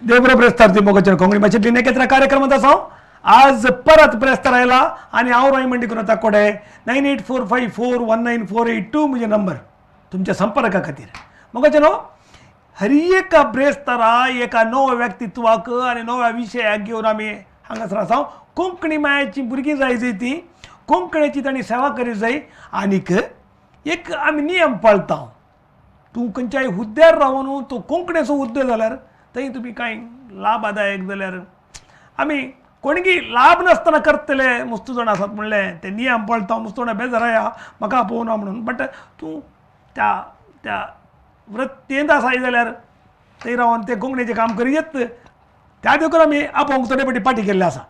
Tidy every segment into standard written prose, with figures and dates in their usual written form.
देवब्र प्रेस्तार मोगचर कोंकणी भाषेतली नेकेत्रा कार्यक्रमात असां आज परत प्रेस्तार आयला आणि हांव राय मंडी करून कोडे 9845419482 म्हणजे नंबर तुमच्या संपर्का खातीर मोगचेर हर एक ब्रेस्तारा एका नव्या व्यक्तित्वाक आणि नव्या विशयाक घेवन आमी हांगासर आसां कोंकणी मायाची भुरगीं जाय जाय ती कोंकणीची तांणी सेवा करी जाय आनीक एक आमी नियम पाळता तूं खंयच्याय हुद्द्यार रावन तो कोंकणीचो हुद्दो जाल्यार थंय तुमी कांय लाभदायक जाल्यार आमी कोणगी लाभ नासतना करतले मस्त जाण आसात म्हणलें ते नियम पळता मस्त जाण बेजाराया म्हाका आपोवना म्हणून बट तूं त्या त्या वृत्तेंत आसाय जाल्यार थंय रावन ते कोंकणीचें काम करी येत त्या देखून आमी आपोवंक थोडे फाटी पाटी केल्ले आसा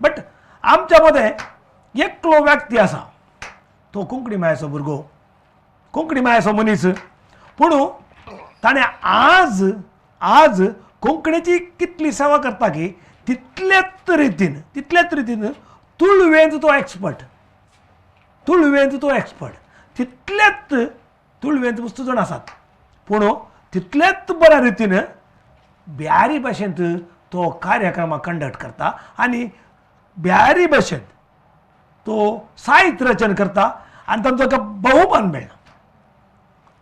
बट आमच्या मदें एकलो व्यक्ती आसा तो कोंकणी मायेचो भुरगो कोंकणी मायेचो मनीस पूण ताणें आज कोंकणीची कितली सेवा करता की तितलेच रितीन तुळवेंत तो एक्सपर्ट तितलेच तुळवेंत वस्तू जाण आसात पूण तितलेच बऱ्या रितीन बिहारी भाशेंत तो कार्यक्रमां कंडक्ट करता आनी बिहारी भाशेंत तो साहित्य रचन करता आनी तांचो एका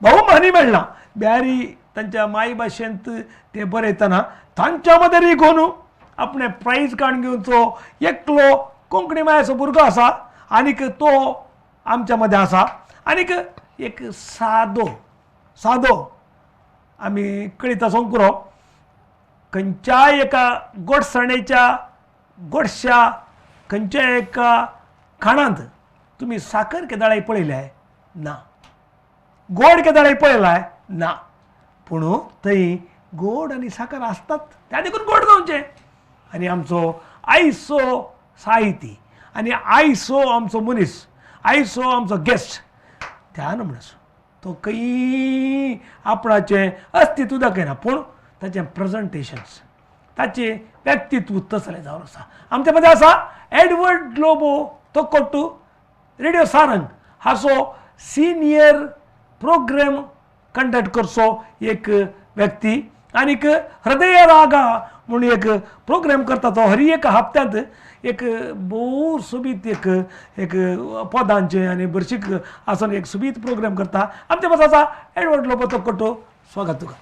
बहुमानूय मेळना बिहारी तांच्या माय भाशेंत ते बरयतना तांच्या मदें रिगोन आपणे प्रायज काडून घेवन तो एकलो कोंकणी मायेचो भुरगो आसा आनीक तो आमच्या मदें आसा आनीक एक सादो आमी कळिता संकुरो खंयच्याय एका गोडसाणेच्या गोडश्या खंयच्याय एका खाणांत तुमी साखर केदाळाय पळयल्याय ना गोड केदाळाय पळयलाय ना पूण थंय गोड आनी साखर आसतात त्या देखून गोड जावचें आनी आमचो आयचो साहिती आनी आयचो आमचो मनीस आयचो आमचो गेस्ट त्या नमूनाचो तो खंय आपणाचें अस्तित्व दाखयना पूण ताचें प्रेजेंटेशन्स ताचें व्यक्तित्व तसलें जावन आसा आमच्या मदें आसा एडवर्ड लोबो तोकोट्टू रेडिओ सारंग हाचो सिनियर प्रोग्राम कंडक्ट करचो एक व्यक्ती आनीक हृदय रागा म्हणून एक प्रोग्राम करता तो हर एक हप्त्यांत एक भोव सोबीत एक पदांचें आनी बरशीक आसून एक सोबीत प्रोग्राम करता आमच्या मदें आसा एडवर्ड लोबो तोकोट्टू स्वागत तुका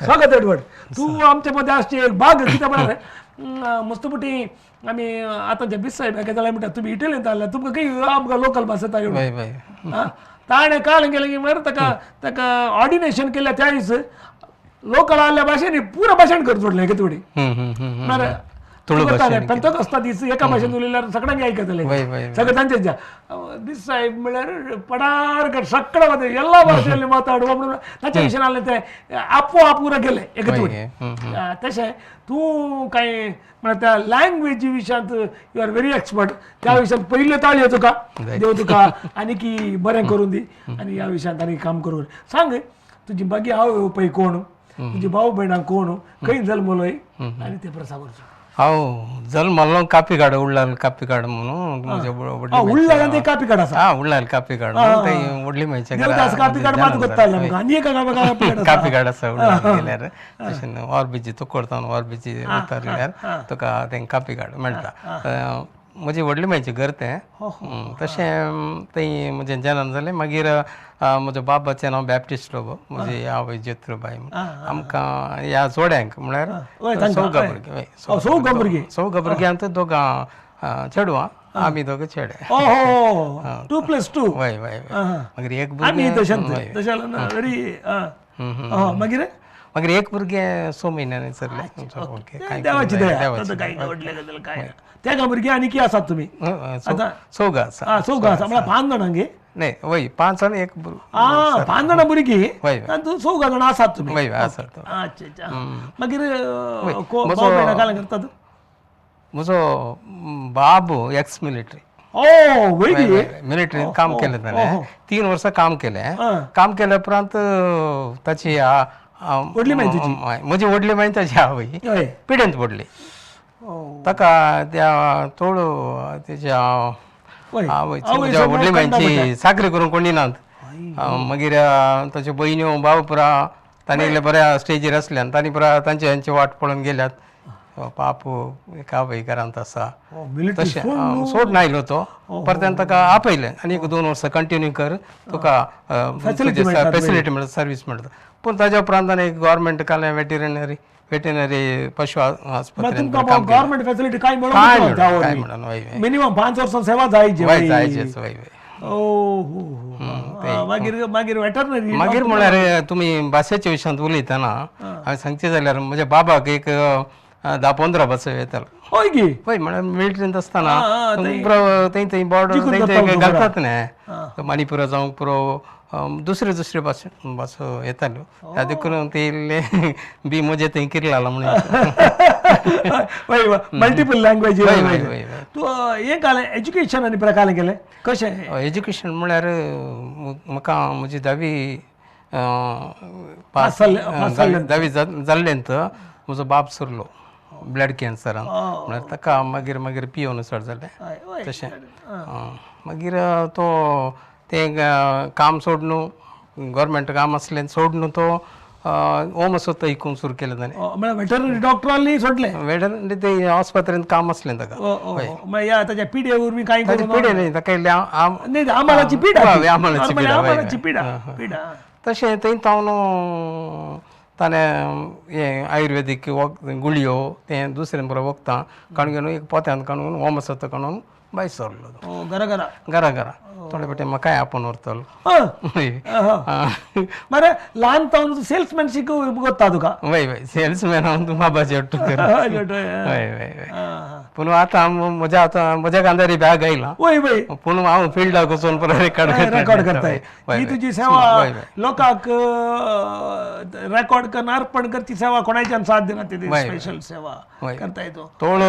स्वागत एडवर्ड तूं आमच्या मदें आसचें एक भाग कित्याक म्हळ्यार मस्तपटी आमी आतांचे बिसाय बॅगे जाल्यार म्हणटा तुमी इटलींत आसल्या तुमकां खंय आमकां लोकल भास येता ताणें काल गेलें की म्हळ्यार ताका ऑर्डिनेशन केल्या त्या दीस लोकल आसल्या भाशेन पुरो भाशण करचें पडलें कितें थोडी म्हळ्यार पंचक आसता दीस एका भाशेन उलयल्यार सगळ्यांक आयकतले सगळे तांचे दीस साहेब म्हळ्यार पडार सगळं ಎಲ್ಲ ಭಾಷೆಯಲ್ಲಿ ಮಾತಾಡುವ म्हणून ताचे विशयान आसलें तें आपोआपूर गेलें एका थोडी तशें तूं कांय म्हळ्यार त्या लँग्वेजी विशयांत यू आर व्हेरी एक्सपर्ट त्या विशयांत पयले ताळयो तुका देव तुका आनी की बरें करून दी आनी ह्या विशयांत आनी काम करून सांग तुजी मागी आवय पळय कोण तुजी भाव भयणां कोण खंय जल्मलोय आनी ते प्रसा करचो हांव जल्मलो कापिकाड उडलाल कापिकाड म्हणून म्हजे उडलाल ते कापिकाड आसा उडलाल कापिकाड थंय व्हडली मायच्या कापिकाड मात करता आनी एक कापिकाड आसा उडलाल गेल्यार तशें ऑर्बिजी तो करता ऑर्बिजी उतारल्यार तुका तें कापिकाड मेळटा म्हजी व्हडली मायचें घर तें तशें थंय म्हजें जन्म जालें मागीर म्हजो बाबाचें नांव बॅप्टिस्ट लोबो म्हजी आवय जेत्रूबाई आमकां ह्या जोड्यांक म्हळ्यार चौगा भुरगीं दोगां चेडवां आमी दोगां चेडे 2+2 वय मागीर एक मागीर एक भुरगें 6 म्हयन्यांनी चरलें देवाची त्या भुरगीं आनी की आसात तुमी चौगा आसा म्हळ्यार 5 जाणांगे नाही वय 5 आनी एक 5 जाणां भुरगीं तूं 6 जाणां आसात तुमी वय आसात अच्छा मागीर काल करतात म्हजो बाब एक्स मिलिटरी मिलिटरीन काम केलें ताणें 3 वर्सां काम केल्या उपरांत ताची म्हजी व्हडली माय ताची आवय पिडेंत पडली ताका त्या चोडू तेच्या व्हडली मायची साखरी करून कोणी नात मागीर ताच्यो भयण्यो भाव पुरा तांणी बऱ्या स्टेजीर आसल्यान तांणी पुरा तांचे वाट पळोवन गेल्यात तो बापू का बाई घरांत आसा मिलिटरी तशें सोडून आयलो तो परत ताका आपयलें आनी 1-2 वर्सां कंटिन्यू कर तुका फॅसिलिटी मेळटा सर्वीस मेळटा पूण ताज्या उपरांत एक गव्हर्मेंट कालें वेटेनरी पशु आस्पत्रेंत गव्हर्मेंट फॅसिलिटी काय काय मिळून म्हणून वय मिनिमम 5 वर्सां सेवा जायची वय जायचेच वय मागीर मागीर वेटरनरी मागीर म्हळ्यार तुमी भाशेच्या विशयांत उलयतना हांवें सांगचें जाल्यार म्हज्या बाबाक एक 10-15 बस येतालो होय की पळय म्हळ्यार मिलिटरींत आसतना थंय बॉर्डर थंय घालतात न्ही मणिपुरा जावं पुरो दुसरे भास येताल्यो त्या देखून ते इल्ले बी म्हजे थंय किरलाला म्हणून मल्टिपल लँग्वेज तूं हें कालें एज्युकेशन आनी प्रकारे केलें कशें एज्युकेशन म्हळ्यार म्हाका म्हजी 10वी जाल्लेंत म्हजो बाप सरलो ब्लड कॅन्सरान म्हळ्यार ताका मागीर पियोन चड जालें तशें मागीर तो तें काम सोडून गव्हर्मेंट काम आसलें सोडून तो होम स्वता इकूंक सुरू केलें ताणें वेटरनरी डॉक्टरांनी सोडलें वेटरनरी ते आस्पत्रेंत काम आसलें ताका ताच्या पिड्या उर्मी कांय पिडे न्ही ताका आम्हालाची आमालाची पिडा तशें थंय तावन ताणें हें आयुर्वेदीक गुळयो तें दुसऱ्यान बरोबर वखदां काडून घेवन एक पोत्यांत काडून होम स्वता काडून भायर सरलो घरा थोडे फावटी म्हाकाय आपोवन व्हरतलो मरे ल्हान तावन सेल्समॅनशीप करता तुका वय सेल्समॅन हांव तूं बाबाचे हट्ट कर वय पूण आतां म्हज्या कांदारी बॅग आयला पूण हांव फिल्डाक वचून परत रेकॉर्ड करताय ही तुजी सेवा लोकांक रेकॉर्ड करून अर्पण करची सेवा कोणाच्यान साथ दिना ती स्पेशल सेवा करताय तोळ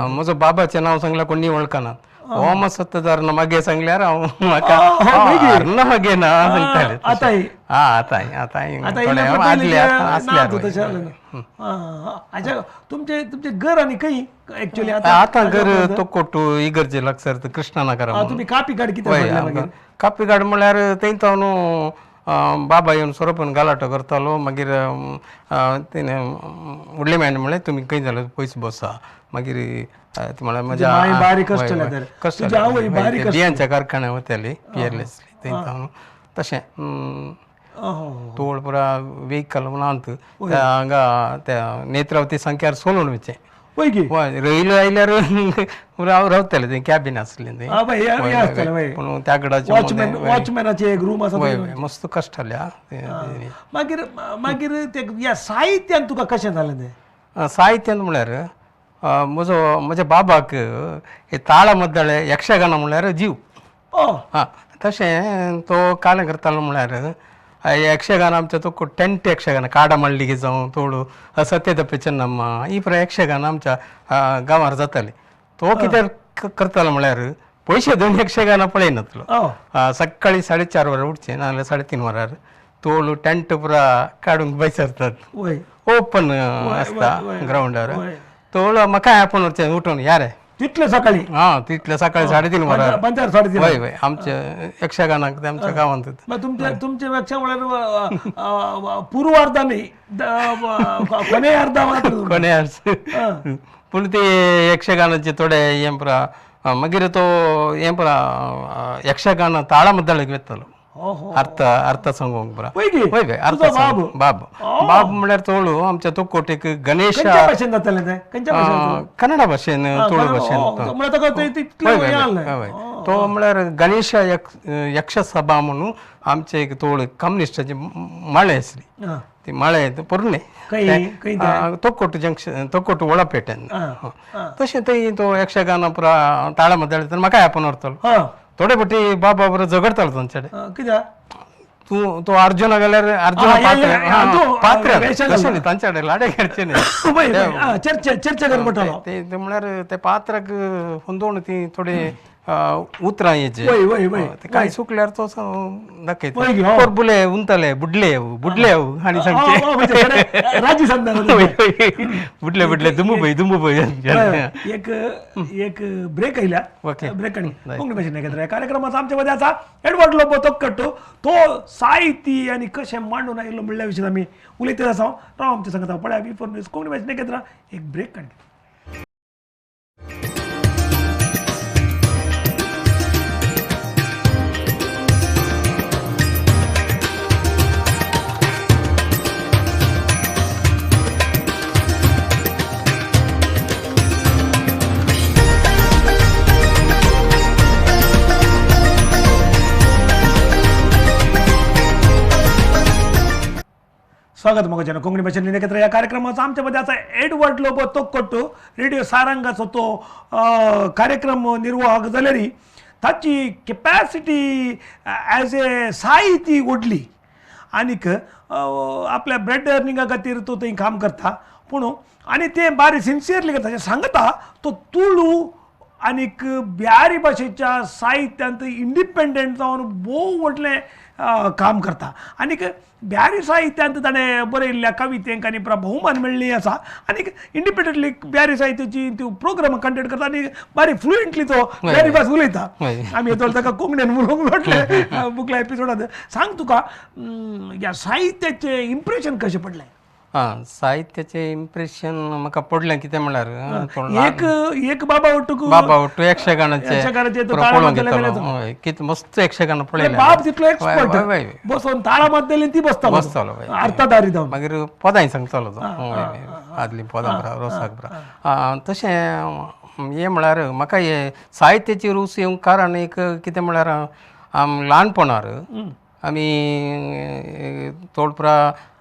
म्हजो बाबाचें नांव सांगल्यार कोणी वळखना होम सत्तदार मागे सांगल्यार हांव म्हाका मागे ना सांगताले तुमचे घर आनी खंय एक्चुअली आतां घर तो कोट्टू इगर्जे लागसर कृष्णानगर तुमी कापीकाड कितें कापीकाड म्हळ्यार थंय तावन बाबा येवन सोरोपून गालाटो करतालो मागीर तेणें उडले मेळना म्हणलें तुमी खंय जालो पयस बसा मागीर म्हळ्यार म्हज्या बियांच्या कारखान्या वताली पियरलेसली थंय तावन तशें तोळ पुरा वेहिकल म्हणून हांगा त्या नेत्रावती संख्यार सोलून वचें रयल्यो आयल्यार हांव रावतालें थंय कॅबीन आसलें थंय पूण त्या वॉचमॅनाचे एक रूम आसा मस्त कश्ट जालें मागीर मागीर ते साहित्यान तुका कशें जालें तें साहित्यान म्हळ्यार म्हज्या बाबाक हे ताळा मद्दळे यक्षगाना म्हळ्यार जीव तशें तो कालें करतालो म्हळ्यार ಯಕ್ಷಗಾನ आमच्या तो टेंट यक्षगाನ काडमळ्ळिगे जावं तोडू सत्यदप्प ಚೆನ್ನಮ್ಮ ಈ ಪ್ರ ಯಕ್ಷಗಾನ आमच्या गांवार जाताली तो कितें करतालो म्हळ्यार पयशे दोन यक्षगाना पळयनातलो सकाळी 4:30 वरां उठचें नाजाल्यार 3:30 वरार तोळू टेंट पुरा काडूंक बसरतात ओपन आसता ग्राउंडार तोळू म्हाका आपूण व्हरचें उठून या रे तितले सकाळी तितले सकाळी 3:30 वरार वय आमच्या यक्षगानाक ते आमच्या गांवांत तुमचे यक्षा म्हळ्यार पूर्वार्धा न्ही कोणे अर्धा कोणे पूण ते यक्षगानाचे थोडे हें पुरा मागीर तो हें पुरा यक्षगान ताळा मद्दळेक वेतालो अर्थ सांगूंक पुरा वय अर्थ बाब म्हळ्यार तोळू आमच्या तो कोटेक गणेश कन्नड भाशेन तोळू भाशेन तो म्हळ्यार गणेश यक्ष सभा म्हणून आमचे एक तोळ कम्युनिस्टाची माळे आसली ती माळे पोरणे तोकोट जंक्शन तोकोट वळापेट्यान तशें थंय तो यक्षगान पुरा ताळा मद्दळे म्हाकाय आपोवन व्हरतलो थोडे फावटी बाबा बरो झगडतालो तांचे कित्याक तूं अर्जुना गेल्यार अर्जुन पात्र तांचे कडेन लाडे खेळचे न्ही चर्चा करपटलो ते म्हळ्यार ते पात्राक हुंदोवन ती थोडी उतरां हेजे वय वय वय ते कांय सुकल्यार तो दाखयता वय गे, हो. पर बुले उंतले बुडले हांणी सांगचे म्हणजे खरं राजी सांगणार बुडले दुमू पळय एक एक ब्रेक आयल्या ओके. ब्रेक आणि कोंकणी भाषेन नखेत्र कार्यक्रमाचा आमच्या मध्ये आसा एडवर्ड लोबो कट्टो तो साहिती आणि कशें मांडून आयलो म्हणल्या विशीं आमी उलयत आसा राव आमच्या सांगता पळय बिफोर न्यूज कोंकणी भाषेन नखेत्र एक ब्रेक काडली. स्वागत मग जन कोंकणी भाषेन नखेत्र या कार्यक्रमाचा आमच्या मध्ये आता एडवर्ड लोबो तोक्कोट्टू रेडिओ सारंगाचो तो कार्यक्रम निर्वाहक जाल्यारी ताची कॅपॅसिटी ॲज ए साहिती व्हडली आनीक आपल्या ब्रेड अर्निंगा खातीर तो थंय काम करता पूण आनी तें बारी सिन्सियरली करता सांगता तो तुळू आनीक बिहारी भाशेच्या साहित्यांत इंडिपेंडंट जावन भोव व्हडलें काम करता आनीक बिहारी साहित्यांत ताणें बरयल्ल्या कवितेक आनी बहुमान मेळ्ळी आसा आनीक इंडिपेंडंटली बिहारी साहित्याची त्यो प्रोग्राम कंडक्ट करता आनी बारी फ्लुएंटली तो बिहारी भास उलयता. आमी येतलो ताका कोंकणीन उलोवंक म्हटलें बुकल्या एपिसोडांत. सांग तुका ह्या साहित्याचें इम्प्रेशन कशें पडलें? साहित्याचें इम्प्रेशन म्हाका पडलें कितें म्हणल्यार एक बाबा ओट्टूक बाबा ओट्टू यक्षगानाचे यक्षगानाचे तो पळोवंक ताळा येतालो कितें मस्त यक्षगान पळयलें बाप तितलो एक्सपर्ट बसून ताळा मारतली ती बसतालो अर्थाधारी जावन मागीर पदांय सांगतालो तो आदली पदां बरा रोसाक बरा तशें हें म्हळ्यार म्हाका हे साहित्याची रूच येवंक कारण एक कितें म्हळ्यार ल्हानपणार आमी तोडपुरा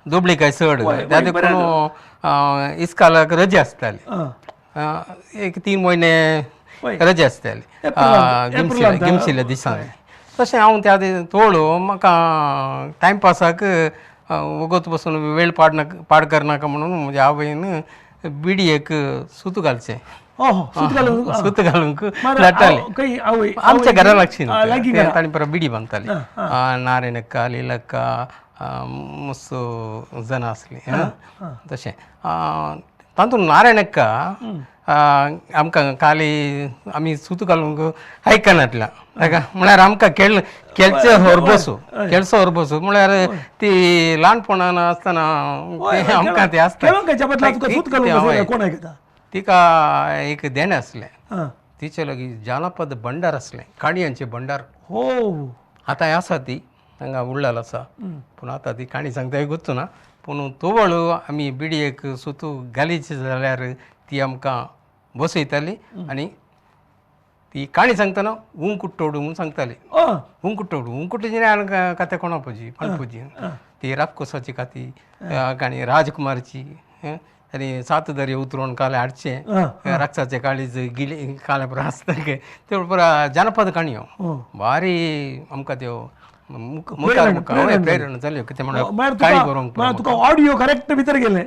दुबळी काय चड त्या देखून इस्कालाक रजे आसताली एक 3 म्हयने रजे आसताली गिमशिल्ल्या दिसांनी तशें हांव त्या तोळू म्हाका टायमपासाक वगत बसून वेळ पाड करनाका म्हणून म्हज्या आवयन बिडयेक सूत घालचें सूत घालूंक धाडटाली आमच्या घरा लागची ताणी परत बिडी बांदताली नारायणक्का लिलक्का मस्त जन आसली तशें तातूंत नारायणक्का आमकां काली आमी सूत घालूंक आयकनातल्या ताका म्हळ्यार आमकां केळचो हरबसू म्हळ्यार ती ल्हानपणान आसतना आमकां तें आसता तिका एक देणें आसलें तिचे लागीं जानपद भंडार आसलें काणयांचें भंडार आतां आसा ती हांगा उरलेलो आसा पूण आतां ती काणी सांगता हें ना पूण तोवळ आमी बिडयेक सुतू घालीची जाल्यार ती आमकां बसयताली आनी ती काणी सांगतना उंकुट्टोडू म्हूण सांगताली उंकुट्टोडू काते कोणा पजी पणपजी ती रापकोसाची काती काणी राजकुमारची आनी 7 दर्या उतरून काले हाडचें राक्षसाचें काळीज गिली काले पुरो आसता ते पुरो जानपद काणयो भारी आमकां त्यो प्रेरणा जाल्यो कितें म्हणल्यार काणी बरोवंक तुका ऑडियो करेक्ट भितर गेले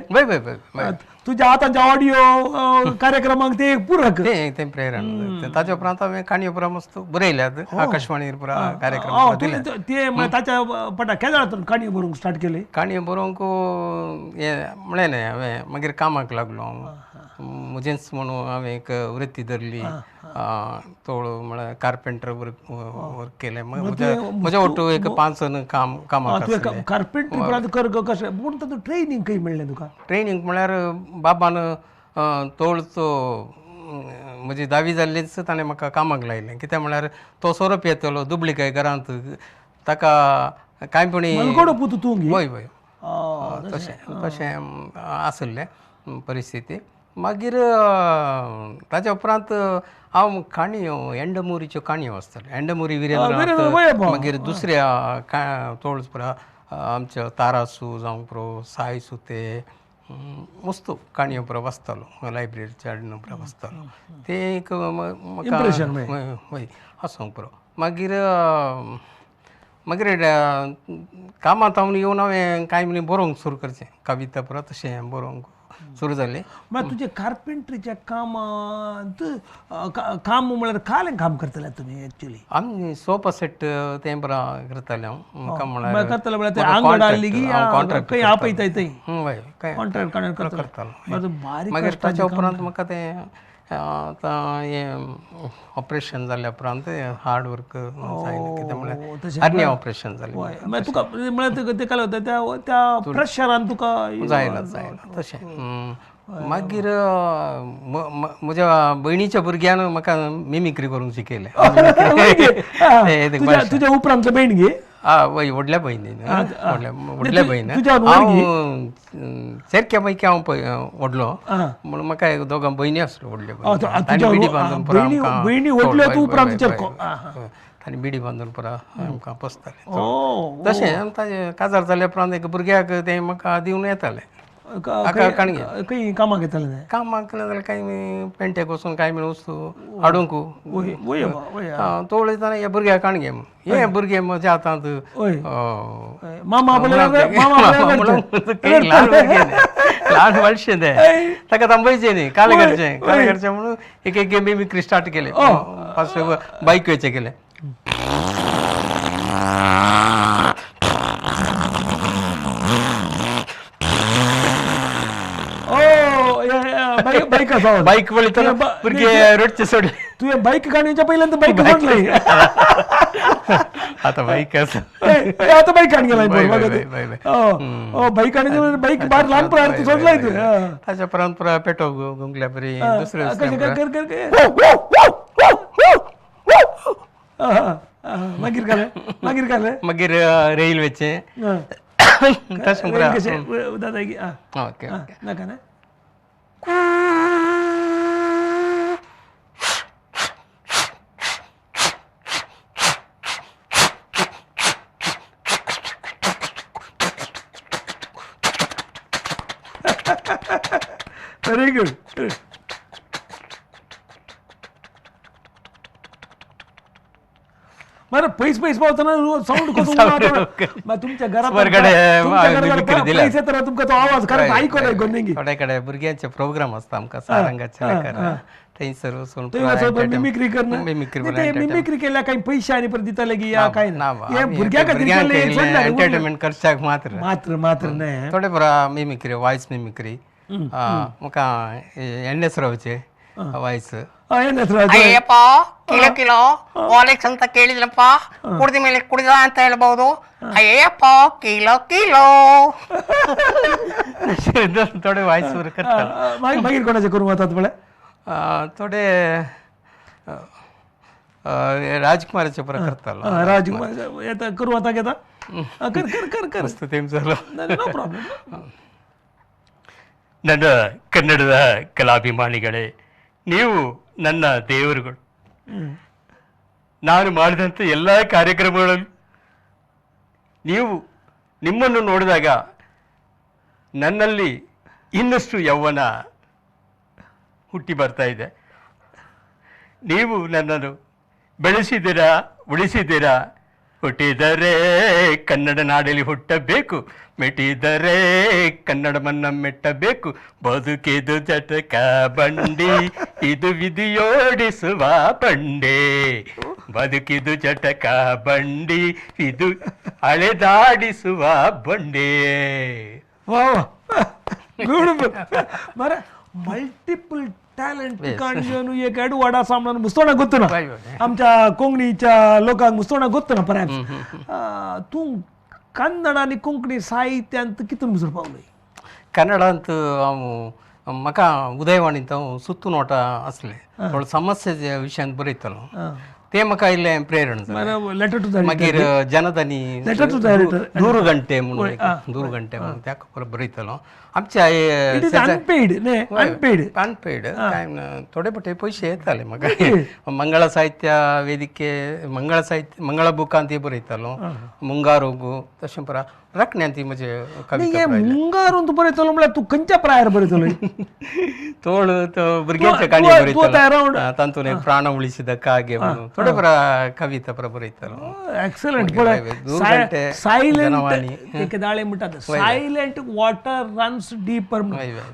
तुज्या आतांच्या ऑडियो कार्यक्रमांक ते पूरक तें प्रेरणा ताचे उपरांत हांवें काणयो पुरो मस्त बरयल्यात आकाशवाणीर पुरो कार्यक्रम ते ताच्या पटा केन्ना काणयो बरोवंक स्टार्ट केली काणयो बरोवंक हें म्हणलें हांवें मागीर कामाक लागलो म्हजेंच म्हणून हांवें एक वृत्ती धरली तोळ म्हळ्यार कार्पेंटर वर्क केलें म्हज्या ओटू एक 5 जण कामाक कार्पेंटर कर कशें पूण तातूंत ट्रेनींग खंय मेळ्ळें तुका ट्रेनींग म्हळ्यार बाबान तोळचो म्हजी 10वी जाल्लीच ताणें म्हाका कामाक लायलें कित्याक म्हळ्यार तो सोरोप येतलो दुबळीकाय घरांत ताका कांयपणी वय वय तशें आसलें परिस्थिती मागीर ताच्या उपरांत हांव काणयो एंडमुरीच्यो काणयो आसताल्यो एंडमुरी विरेंद्रनाथ मागीर दुसऱ्या तोळच पुरो आमच्यो तारासू जावं पुरो साय सुते मस्त काणयो पुरो वाचतालो लायब्ररीच्या हाडून पुरो वाचतालो ते एक म्हाका वय आसूंक पुरो मागीर कामांत हांव येवन हांवें कांय म्हणी बरोवंक सुरू करचें कविता पुरो तशें बरोवंक सुरू जाली. मग तुझे कार्पेंट्रीच्या कामांत काम म्हळ्यार कालें काम करतले तुमी एक्चुअली आमी सोफा सेट तें बरा करताले हांव म्हाका म्हळ्यार करतले म्हळ्यार ते आंगड हाडली की खंय आपयताय थंय हय काय कॉन्ट्रॅक्ट काडून करतले करतालो. माझं बारीक मागीर ताच्या उपरांत म्हाका तें आतां हें ऑपरेशन जाल्या उपरांत हार्ड वर्क जायना कितें म्हळ्यार आर्निया ऑपरेशन जालें मागीर तुका म्हळ्यार ते काय होता त्या प्रेशरान तुका जायना तशें. मागीर म्हज्या भयणीच्या भुरग्यान म्हाका मिमिक्री करूंक शिकयलें. तुज्या उपरांतलो बहीण गे वय व्हडल्या भयणीन व्हडल्या भयण हांव सेरक्या पैकी हांव व्हडलो म्हणून म्हाका एक दोगां भयणी आसल्यो व्हडल्यो तांणी बिडी बांदून पुरो बहिणी व्हडल्यो तूं उपरांत चेरको तांणी बिडी बांदून पुरो आमकां पोसताले. तशें ताजें काजार जाल्या उपरांत एक भुरग्याक तें म्हाका दिवन येतालें काणगे खंय कामाक येताले ते कामाक जाल्यार कांय पेंट्याक वचून कांय बीन वस्तू हाडूंक तो उलयतना हे भुरग्याक काणगे हे भुरगे म्हज्या हातांत मामा ल्हान बालशें तें ताका थांबयचें न्ही कालें करचें म्हणून एक एक मिमिक्री स्टार्ट केलें. फस्ट बायकवेचें केलें. बाईक वळयतना भुरगे रडचे सोडले. तुवें बाईक काडण्याच्या पयल्यान बाईक सोडली आतां बाईक आसा आतां बाईक काड गेला बाईक काडण्याच्या बाईक भायर ल्हानपणान सोडलाय तूं ताच्या उपरांत पुरो पेटो गुंगल्या बरी दुसरें मागीर काले मागीर रेल्वेचें तशें पुरो दादा ओके नाका ना व्हेरी गुड. बरं पैस पावतना साऊंड तुमच्या घरात पैसे तर तुमका तो आवाज कारण ऐकून थोड्या कडे भुरग्यांचे प्रोग्राम आसता आमकां सारंगाचे थंयसर वचून मिमिक्री करणं मिमिक्री केल्या काही पैसे आणि परत दिताले की या काय ना भुरग्याक एंटरटेनमेंट करच्याक मात्र मात्र मात्र नाही थोडे बरा मिमिक्री वॉयस मिमिक्री म्हाका ಎಣ್ಣೆಸರವಚೆ ವಾಯ್ಸ್ ಅಯ್ಯಪ್ಪ ಕಿಲೋ ಕಿಲೋ ಓಲೆಕ್ಸ್ ಅಂತ ಕೇಳಿದ್ರಪ್ಪ ಕುಡಿದ ಮೇಲೆ ಕುಡಿದ ಅಂತ ಹೇಳ್ಬಹುದು ಅಯ್ಯಪ್ಪ ಕಿಲೋ ಕಿಲೋ थोडे वायस वर करता मागीर कोणाचे करू वतात बळे थोडे राजकुमाराचे पर करतालो राजकुमार येता करू वता घेता कर कर कर कर मस्त तेम झालो नो ಪ್ರಾಬ್ಲಮ್. ನನ್ನ ಕನ್ನಡದ ಕಲಾಭಿಮಾನಿಗಳೇ, ನೀವು ನನ್ನ ದೇವರುಗಳು. ನಾನು ಮಾಡಿದಂಥ ಎಲ್ಲ ಕಾರ್ಯಕ್ರಮಗಳಲ್ಲಿ ನಿಮ್ಮನ್ನು ನೋಡಿದಾಗ ನನ್ನಲ್ಲಿ ಇನ್ನಷ್ಟು ಯೌವನ ಹುಟ್ಟಿ ಬರ್ತಾ ಇದೆ. ನೀವು ನನ್ನನ್ನು ಬೆಳೆಸಿದ್ದೀರಾ, ಉಳಿಸಿದ್ದೀರಾ. ಹುಟ್ಟಿದರೆ ಕನ್ನಡ ನಾಡಲ್ಲಿ ಹುಟ್ಟಬೇಕು, ಮೆಟ್ಟಿದರೆ ಕನ್ನಡವನ್ನ ಮೆಟ್ಟಬೇಕು. ಬದುಕಿದು ಜಟಕ ಬಂಡಿ, ಇದು ವಿಧಿಯೋಡಿಸುವ ಬಂಡೆ. ಬದುಕಿದು ಜಟಕ ಬಂಡಿ, ಇದು ಅಳೆದಾಡಿಸುವ ಬಂಡೆ. बरं मल्टिपल टॅलेंट काणून एक वाडा सामना मुस्तोणा गोत्तो ना आमच्या कोंकणीच्या लोकांक मुस्तोणा गोत्तो ना परहॅप्स. तूं कन्नड आनी कोंकणी साहित्यांत कितून भितर पावलय? कन्नडांत हांव म्हाका उदयवाणींत हांव सुत्तू नोटा असले थोडे समस्याच्या विशयान बरयतालो. ते म्हाका इल्लें प्रेरण जालें. लेटर टू मागीर जनधनी लेटर टू डायरेक्टर दूर घंटे म्हणून त्या बरयतालो. आमच्या अनपेड अनपेड अनपेड काय थोडे पटे पयशे येताले म्हाका. मंगळा साहित्य वेदिके मंगळा बुकांत ते बरयतालो. मुंगारोगू तशें परा रखण्यांत म्हजे कविता. मुंगारून तूं बरयतलो म्हळ्यार तूं खंयच्या प्रायार बरयतलो? थोड भुरग्यांच्या काणी बरयतालो. अराउंड तातूंत एक प्राण उಳಿಸಿದ कागे म्हणून थोडे कविता बरयतालो एक्सलंट दूरगंटे सायलेंट जनवाणी. एक दाळे म्हणतात सायलेंट वॉटर रन्स डीपर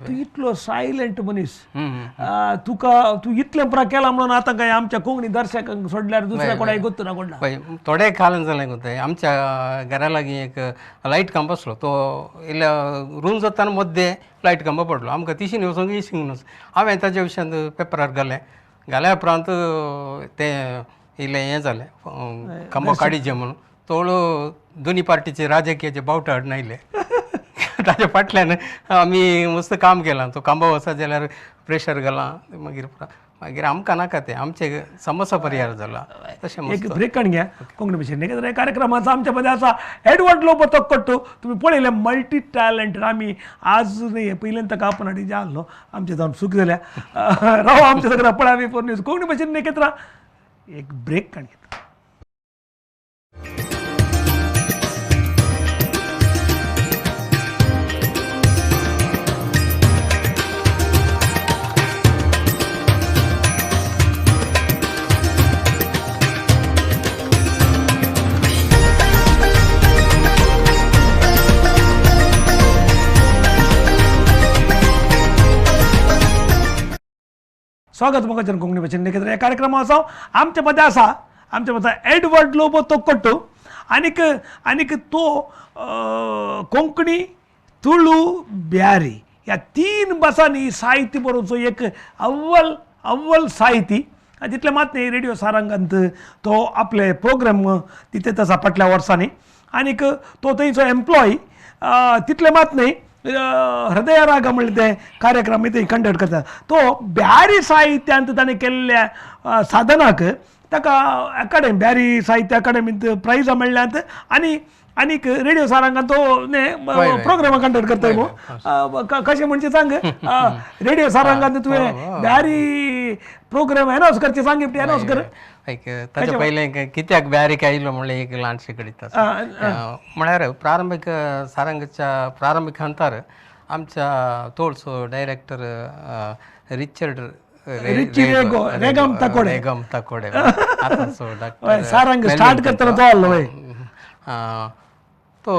तू इतलो सायलेंट मनीस तू इतले केला म्हणून आता काय आमच्या कोंकणी दर्शकांक सोडल्यार दुसऱ्या कोणाक गोत्तू ना कोणला पळय थोडे कालन जालें गोंय आमच्या घरा लागीं एक लायट खांब आसलो तो इल्ल्या रूम जाताना मध्य लायट खांब पडलो आमकां तिशीन वचूंक इशिंग न्हू हांवें ताच्या विशयान पेपरार घाल्या उपरांत तें इल्लें हें जालें खांबो काडीचे म्हणून तोळू दोनी पार्टीचे राजकीयाचे बावटे हाडून आयले ताच्या फाटल्यान आमी मस्त काम केलां तो खांबो वचत जाल्यार प्रेशर घालां मागीर आमकां नाका तें आमचे समस्या परिहार जाला तशें एक ब्रेक काढून घ्या कोंकणी भाशेन एक कार्यक्रमाचा आमच्या मध्ये असा एडवर्ड लोबो तोक्कट्टू तुम्ही पळयले मल्टी टॅलेंटेड आम्ही आज नाही पहिल्यांदा का आपण हाडी जे आल्लो आमचे जावन सुख जाल्या राव आमच्या सगळ्या पळावी फोर न्यूज कोंकणी भाशेन नेकेत्रा एक ब्रेक काढून घेता स्वागत मग कोंकणी भाशेन नेकेत्रा या कार्यक्रमाचो आमच्या मध्ये एडवर्ड लोबो तोक्कट्टू आनीक तो कोंकणी तुळू ब्यारी ह्या 3 भासांनी साहित्य बरोवचो एक अव्वल साहिती तितले मात न्ही रेडिओ सारंगांत तो आपले प्रोग्राम तिथे तसा फाटल्या वर्सांनी आनीक तो थंयचो एम्प्लॉई तितले मात न्ही हृदय राग म्हणले ते कार्यक्रम थंय कंडक्ट करता तो ब्यारी साहित्यांत ताणें केल्ल्या साधनाक ताका अकाडेमी ब्यारी साहित्य अकाडेमींत प्रायजां मेळ्ळ्यांत आनीक रेडिओ सारंगांत तो प्रोग्राम कंडक्ट करता न्हू कशें म्हणजे सांग रेडिओ सारंगांत तुवें ब्यारी प्रोग्राम अनाउन्स करचे सांग अनाउन्स कर ताचे पयलें कित्याक ब्यारीक आयिल्लो म्हणलें एक ल्हानशें कडित म्हळ्यार प्रारंभीक सारंगाच्या प्रारंभीक हंतार आमच्या तोळसो डायरेक्टर रिचर्ड रेगम ताकोडे आतांचो डॉक्टर सारंग स्टार्ट करतना तो आल्लो तो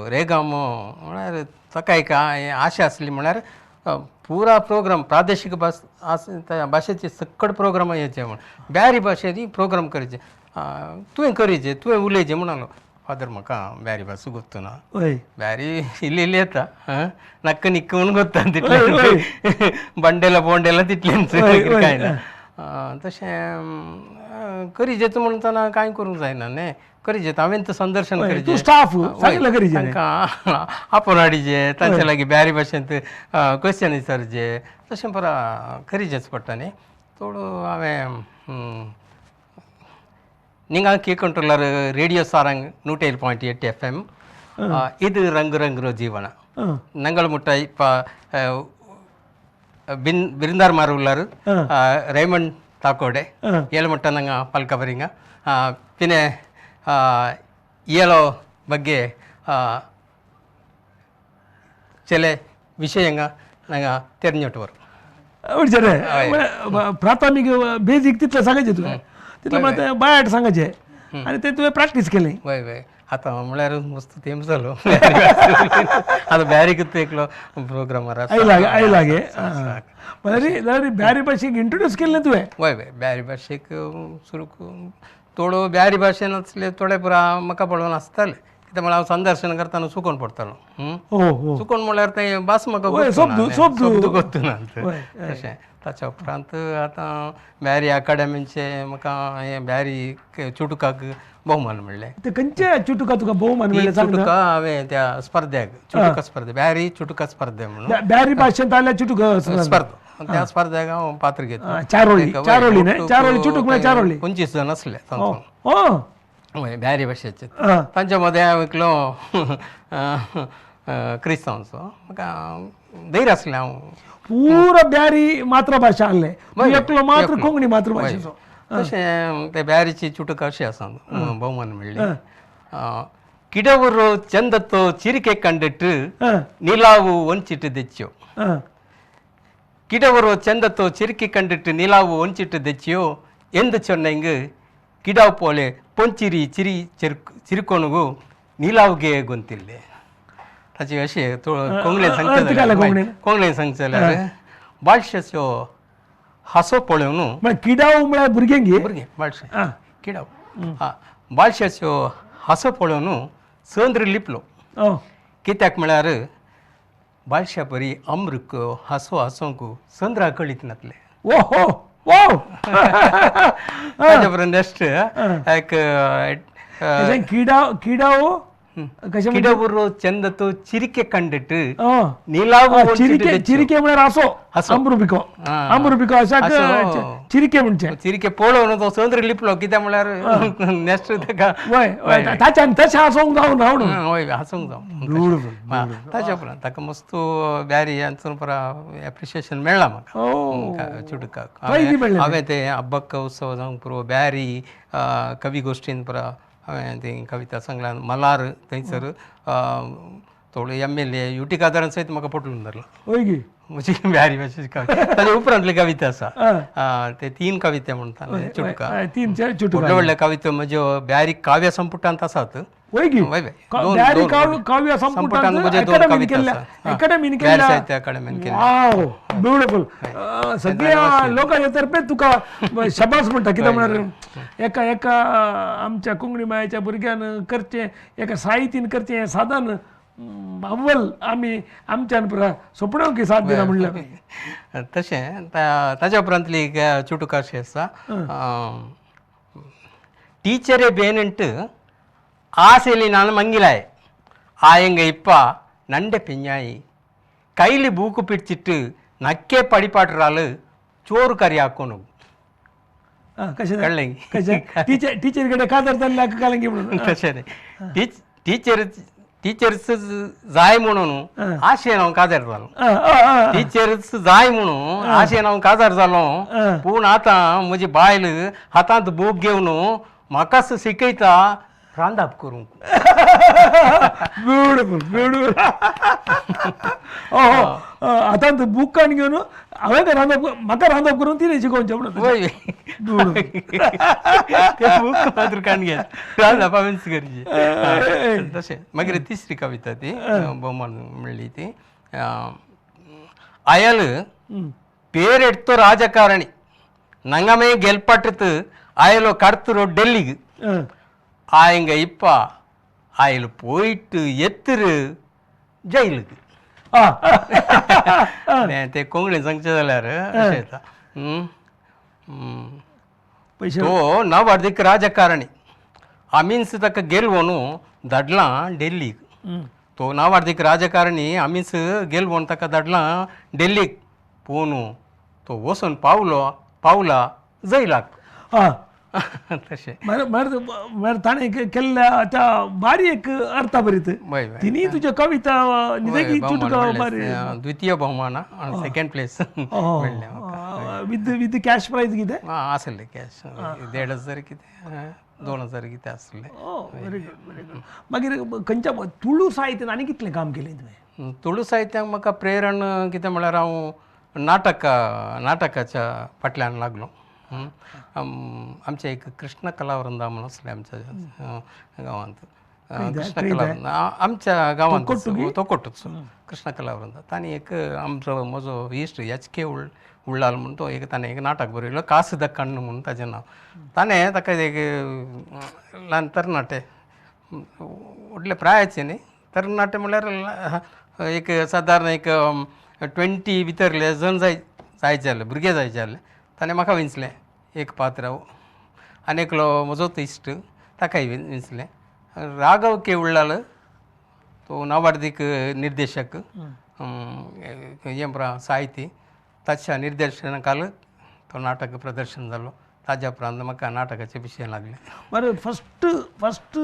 रेगम म्हळ्यार ताका एक आशा आसली म्हळ्यार पुरा प्रोग्राम प्रादेशीक भाशेचे सक्कड प्रोग्राम येवचे म्हण ब्यारी भाशेनी प्रोग्राम करचे तुवें करीचे तुवें उलयचें म्हणलो फादर म्हाका ब्यारी भास गोत्तू ना ब्यारी इल्ली येता नक्क निक्क म्हणून गोत्ता तितले बंडेला बोंडेला तितलेंच कांय ना तशें करीचें म्हणटना कांय करूंक जायना न्ही करीचे हांवें तर संदर्शन करीचे स्टाफ सांगलें करीचे तांकां आपोवन हाडिचे तांचे लागीं ब्यारी भाशेंत क्वेश्चन विचारचे तशें परा करीचेच पडटा न्ही थोडो हांवें निंगा के कंट्रोलर रेडियो सारंग 107.8 FM ಇದು ರಂಗು ಜೀವನ ನಂಗಳ ಮುಟ್ಟಾಯಿ ಬಿರಿಂದಾರ್ ಮಾರುಲ್ಲಾರು ರೇಮಂಡ್ ತಾಕೋಡೆ ಏಳು ಮುಟ್ಟ ನಂಗೆ ಪಲ್ಕ ಬರಿಂಗ ಪಿನೆ ಏಳೋ ಬಗ್ಗೆ ಚೆಲೆ ವಿಷಯಂಗ ನಂಗೆ ತೆರೆഞ്ഞിട്ടുವರು विचारे प्राथमिक बेजीक तितलें सांगायचें तुवें तितलें म्हणल्यार बायट सांगायचें आनी तें तुवें प्रॅक्टीस केली वय वय आतां म्हळ्यार मस्त तेंप जालो आतां ब्यारीकूच एकलो प्रोग्रामार आयलागे जाल्यार ब्यारी भाशेक इंट्रोड्यूस केल्लें तुवें वय वय ब्यारी भाशेक सुरू थोडो ब्यारी भाशेन असले थोडे पुरा म्हाका पळोवन आसताले कित्याक म्हळ्यार हांव संदर्शन करतना चुकोवन पडटालो चुकोवन म्हळ्यार तें भास म्हाका शब्द गोत्तूना तशें ताच्या उपरांत आतां ब्यारी अकाडेमीचे म्हाका हें ब्यारी चुटुकाक भोवमान मेळ्ळें ते खंयचे चुटुका तुका भोवमान मेळ्ळें चुटुका हांवें त्या स्पर्धेक चुटुका स्पर्धे ब्यारी चुटुका स्पर्धे म्हणून ब्यारी भाशेंत आयल्या चुटुका स्पर्धा त्या स्पर्धेक हांव पात्र घेतलो चारोळी न्ही चारोळी चुटूक म्हळ्यार चारोळी 25 जण आसले तातूंत ब्यारी भाशेचे तांच्या मदें हांव एकलो क्रिस्तांवचो म्हाका धैर्य आसलें हांव पुरो ब्यारी मातृभाशा आहले एकलो मात्र कोंकणी मातृभाशेचो तशें ते ब्यारीची चुटुका अशी आसा भोवमान मेळ्ळी ಕಿಡವರು ಚಂದತ್ತೋ ಚಿರಿಕೆ ಕಂಡಿಟ್ಟು ನಿಲಾವು ಒಂಚಿಟ್ಟು ದೆಚ್ಚು ಕಿಡವರು ಚಂದತ್ತು ಚಿರುಕಿ ಕಂಡಿಟ್ಟು ನಿಲಾವು ಒಂಚಿಟ್ಟು ದೆಚ್ಚಿಯೋ ಎಂದು ಚೊನ್ನಂಗೆ ಕಿಡಾವು ಪೋಲೆ ಪೊಂಚಿರಿ ಚಿರುಕೊಣಗು ನಿಲಾವುಗೆ ಗೊಂತಿಲ್ಲೆ ताची अशी कोंगलेन सांगता कोंगलेन सांगताले बाळशेचो हासो पळोवन किडाव म्हळ्यार भुरग्यांक भुरगे बाळशे किडाव बाळशेचो हासो पळोवन संद्र लिपलो कित्याक म्हळ्यार बाळशा परी अमृक हासो हासोंक संद्रा कळीत नासले ओहो वाव ताजे उपरांत नेक्स्ट एक किडाव ಕಿಡವರು ಚಂದತ್ತು ಚಿರಿಕೆ ಕಂಡಿಟ್ಟು ನಿಲಾವು चिरिके म्हळ्यार आसो अमृपिको अशा चिरिके म्हणचे चिरिके पळोवन तो संद्र लिपलो कित्याक म्हळ्यार नेक्स्ट ताका ताच्यान तशें हांसोंक जावं हांव हय हांसूंक जावं ताच्या उपरांत ताका मस्त ब्यारी हांसून पुरा एप्रिशिएशन मेळ्ळां म्हाका चुडकाक हांवें ते हब्बक्क उत्सव जावंक पुरो ब्यारी कवी गोश्टीन पुरा हांवें ती कविता सांगला मलार थंयसर थोडे MLA युटी कादारान सयत म्हाका पटलून धरलो ओके म्हजी ब्यारी भाशेची कविता ताचे उपरांतली कविता आसा ते 3 कविता म्हणटा चुटका 3 चुटका व्हडले व्हडले कविता म्हज्यो ब्यारी काव्य संपुटांत आसात ब्यारी काव्य संपुटांत म्हजे 2 कविता आसा अकादमीन केल्या साहित्य अकादमीन केल्या वाव ब्युटिफुल सगळ्या लोकांच्या तर्फे तुका शबास म्हणटा कित्याक म्हळ्यार एका आमच्या कोंकणी मायेच्या भुरग्यान करचें एका साहित्यान करचें हें साधन अव्वल आमी आमच्यान पुरा सोपणांक साथ दिना म्हणल्यार तशें ताच्या उपरांतली चुटुका अशी आसा ಟೀಚರೇ ಬೇನೆಂಟು ಆಸೆಲಿ ನಾನು ಮಂಗಿಲಾಯ್ ಆಯಂಗ ಇಪ್ಪ ನಂಡೆ ಪೆഞ്ഞായി ಕೈಲಿ ಬೂಕು ಪಿಡ್ಚಿಟ್ಟು ನಕ್ಕೆ ಪಡಿಪಾಟ್ರಾಲು ಚೋರು ಕರಿ ಹಾಕೋನು कशें टीचर कडेन कातर जाल्ले कालंगी म्हणून तशें टीचर्स जाय म्हणून आशेन हांव काजार जालो टीचर्स जाय म्हणून आशेन हांव काजार जालो पूण आतां म्हजी बायल हातांत बूक घेवन म्हाकाच शिकयता रांदप करूंक ब्युटिफूल आतां बूक काडून घेवन हांवें रांदप म्हाका रांदप करून तिणें शिकोवचें म्हणून बूक मात्र काडून घे रांदप हांवें करचें तशें मागीर तिसरी कविता ती भोवमान म्हणली ती आयल पेरेट्तो राजकारणी ನಂಗಮೇ ಗೆಲ್ಪಟ್ಟತು ಆಯಲು ಕಡ್ತರು ಡೆಲ್ಲಿಗೆ ஆயங்க இப்பா ஆயில் போயிட்டு எத்துரு ஜெயிலுக்கு ते कोंकणीन सांगचे जाल्यार अशें येता तो नववार्धीक राजकारणी आमीन्स ताका गेलो न्हू धाडलां डेल्लीक तो नववार्धीक राजकारणी आमीन्स गेलो ताका धाडलां डेल्लीक पूण तो वचून पावला जैलाक तशें म्हळ्यार ताणें केल्ल्या त्या बारी एक अर्था बरीत तिनी तुज्यो कविता निदेगी चुटका बारी द्वितीय भोवमान second place with cash prize कितें आसले कॅश 1,500 कितें 2,000 कितें आसले व्हेरी गुड मागीर खंयच्या तुळू साहित्यान आनी कितलें काम केलें तुवें तुळू साहित्याक म्हाका प्रेरण कितें म्हळ्यार हांव नाटकाच्या फाटल्यान लागलो आमचे एक कृष्ण कलावृंदा म्हणून आसले आमच्या गांवांत कृष्ण कलावृंद आमच्या गांवांत तो कोट्टूच कृष्ण कलावृंद तांणी एक आमचो म्हजो इश्ट HK उळ्ळाल म्हणून तो एक ताणें एक नाटक बरयलो कास दक्कण म्हणून ताचें नांव ताणें ताका एक ल्हान तरणाटे व्हडले प्रायाचे न्ही तरणाटे म्हळ्यार एक सादारण एक 20 भितरले जण जायचे आसले भुरगे जायचे आसले ताणें म्हाका विंचलें एक पात्र आनी एकलो म्हजो इश्ट ताकाय विंचलें राघव के उळ्ळाल तो नववार्धीक निर्देशक हें पुरा साहिती ताच्या निर्देशनाखाल तो नाटक प्रदर्शन जालो ताज्या उपरांत म्हाका नाटकाचे विशय लागले बरें फस्ट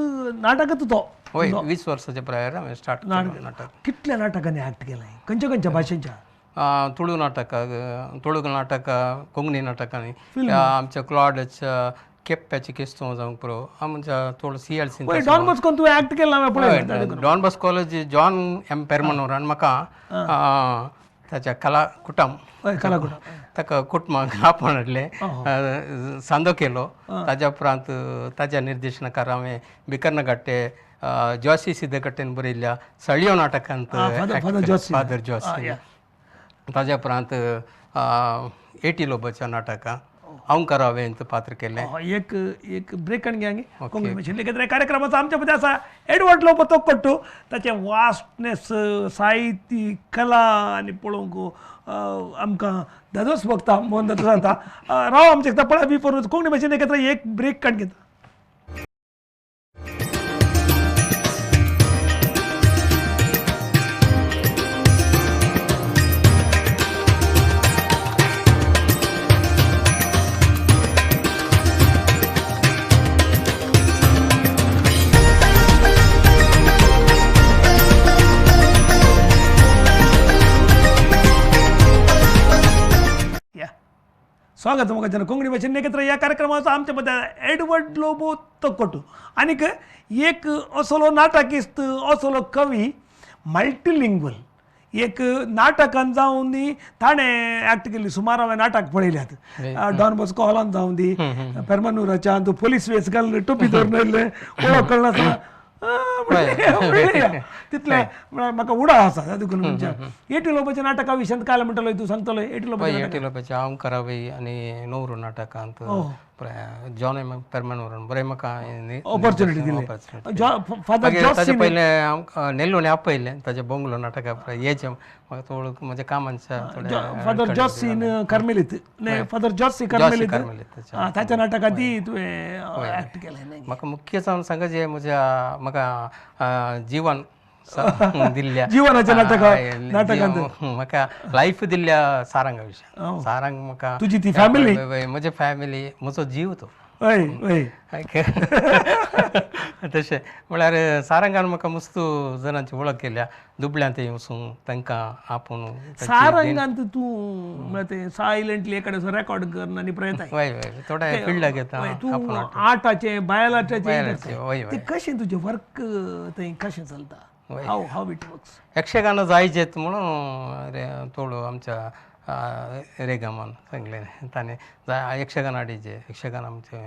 नाटकच तो हय 20 वर्साच्या प्रायार हांवें स्टार्ट केलें नाटक कितल्या नाटकांनी एक्ट केलां खंयच्या भाशेच्या तुळू नाटकां कोंकणी नाटकांनी आमच्या क्लॉडाच्या केप्प्याची केस्तो जावंक पुरो आमच्या थोडो CLC डॉन बॉस्कोन तुवें एक्ट केला Don Bosco college John M. पेरमनोरान म्हाका ताच्या कला कुटम हय कलाकुट ताका कुटुंबाक आपण हाडले सांदो केलो ताज्या उपरांत ताज्या निर्देशनाकार हांवें बिकर्नगट्टे जोशी सिद्धगट्टेन बरयल्ल्या सळयो नाटकांत फादर जोशी ताज्या उपरांत 80 लोबाच्या नाटकां हांव करावें पात्र केलें. एक एक ब्रेक आणि घ्यांगे कोंकणी भाशेंतले कितें कार्यक्रमाचो आमच्या मध्ये आसा एडवर्ड लोबो तोकट्टू ताचे वास्टनेस साहित्य कला आनी पळोवंक आमकां दादोस भोगता मन दादोस जाता राव आमचे पळय बी परत कोंकणी भाशेन एक ब्रेक काड घेता. स्वागत मग जन कोंकणी भाषेन एकत्र या कार्यक्रमाचो आमच्या मध्ये एडवर्ड लोबो तोकट्टू आनीक एक असलो नाटकिस्त असलो कवी मल्टीलिंग्वल एक नाटकान जावन दी ताणें एक्ट केली सुमार हांवें नाटक पळयल्यात डॉन बॉस्को हॉलांत जावन दी पेरमानुराच्या तूं पोलीस वेस घाल टोपी धरून येयल्ले वळख कळनासतना तितले म्हाका उडा आसा देखून म्हणजे 80 लोबाच्या नाटका विशयांत काय म्हणटलो तूं सांगतलो 80 लोबाच्या हांव करावी आनी नवरो नाटकांत जॉन एम पेरमानुरान बरें म्हाका ऑपॉर्च्युनिटी दिली. फादर पयले हांव नेल्लोने आपयलें ताजे बंगलो नाटका हेचे म्हाका थोडं म्हज्या कामांच्या फादर जॉर्सीन कार्मेलीत न्ही फादर जॉर्सी कार्मेलीत ताच्या नाटकांत तुवें एक्ट केलें. म्हाका मुख्य जावन सांगा जे म्हाका जीवन दिल्ल्या जीवनाच्या नाटकांत म्हाका लायफ दिल्ल्या सारंगा विशयान सारंग म्हाका तुजी ती फॅमिली म्हजी फॅमिली म्हजो जीव तो हय हय तशें म्हळ्यार सारंगान म्हाका मस्त जाणांची वळख केल्या दुबळ्यांत थंय वचून तांकां आपूण सारंगांत तूं म्हळ्यार ते सायलंटली एकाडेन रेकॉर्ड करन आनी प्रयत्न वय वय थोडे फिल्डाक घेता तूं आर्टाचे बायलार्टाचे ते कशें तुजें वर्क थंय कशें चलता हाव इट वर्क्स यक्षगान जायचेत म्हणून थोडो आमच्या रेगामान सांगलें ताणें यक्षगान हाडिचे यक्षगान आमचे